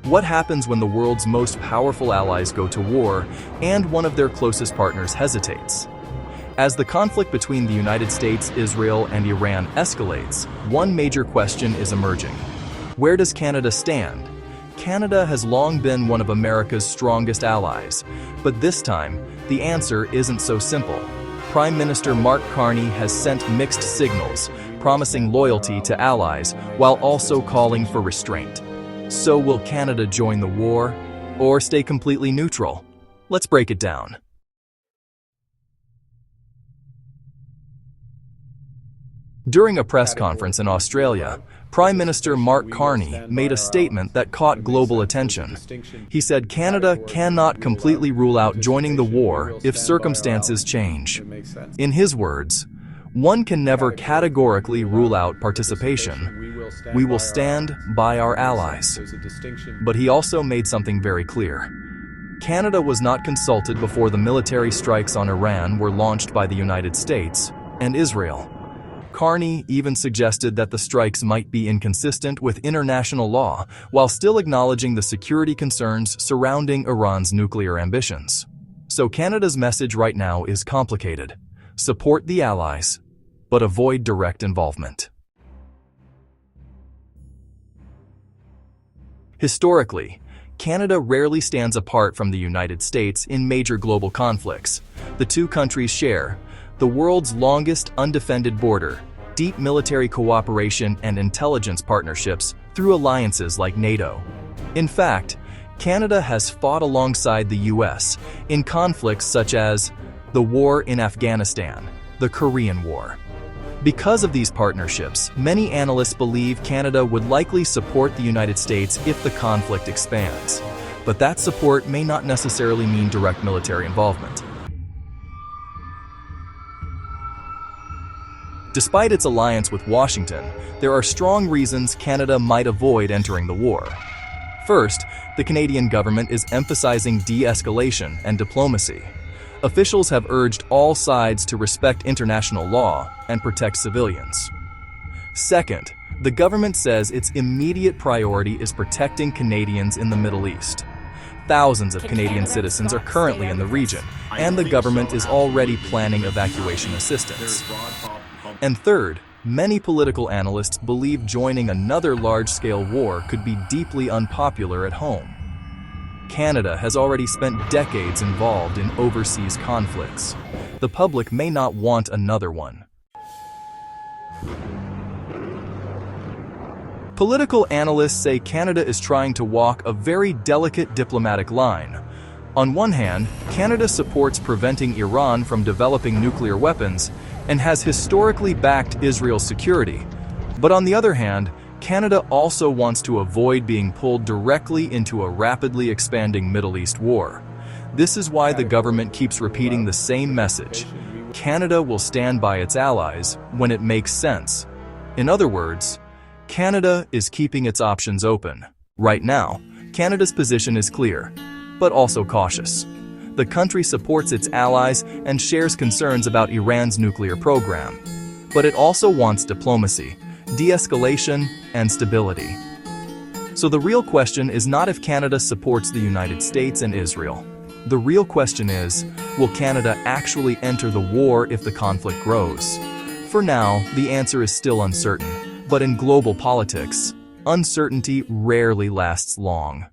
What happens when the world's most powerful allies go to war and one of their closest partners hesitates? As the conflict between the United States, Israel, and Iran escalates, one major question is emerging. Where does Canada stand? Canada has long been one of America's strongest allies, but this time, the answer isn't so simple. Prime Minister Mark Carney has sent mixed signals, promising loyalty to allies while also calling for restraint. So will Canada join the war or stay completely neutral? Let's break it down. During a press conference in Australia, Prime Minister Mark Carney made a statement that caught global attention. He said Canada cannot completely rule out joining the war if circumstances change. In his words, one can never categorically rule out participation. We will stand by our allies. But he also made something very clear. Canada was not consulted before the military strikes on Iran were launched by the United States and Israel. Carney even suggested that the strikes might be inconsistent with international law, while still acknowledging the security concerns surrounding Iran's nuclear ambitions. So Canada's message right now is complicated. Support the allies, but avoid direct involvement. Historically, Canada rarely stands apart from the United States in major global conflicts. The two countries share the world's longest undefended border, deep military cooperation and intelligence partnerships through alliances like NATO. In fact, Canada has fought alongside the US in conflicts such as the war in Afghanistan, the Korean War. Because of these partnerships, many analysts believe Canada would likely support the United States if the conflict expands. But that support may not necessarily mean direct military involvement. Despite its alliance with Washington, there are strong reasons Canada might avoid entering the war. First, the Canadian government is emphasizing de-escalation and diplomacy. Officials have urged all sides to respect international law and protect civilians. Second, the government says its immediate priority is protecting Canadians in the Middle East. Thousands of Canadian citizens are currently in the region, and the government is already planning evacuation assistance. And third, many political analysts believe joining another large-scale war could be deeply unpopular at home. Canada has already spent decades involved in overseas conflicts. The public may not want another one. Political analysts say Canada is trying to walk a very delicate diplomatic line. On one hand, Canada supports preventing Iran from developing nuclear weapons and has historically backed Israel's security. But on the other hand, Canada also wants to avoid being pulled directly into a rapidly expanding Middle East war. This is why the government keeps repeating the same message. Canada will stand by its allies when it makes sense. In other words, Canada is keeping its options open. Right now, Canada's position is clear, but also cautious. The country supports its allies and shares concerns about Iran's nuclear program. But it also wants diplomacy, de-escalation, and stability. So the real question is not if Canada supports the United States and Israel. The real question is, will Canada actually enter the war if the conflict grows? For now, the answer is still uncertain. But in global politics, uncertainty rarely lasts long.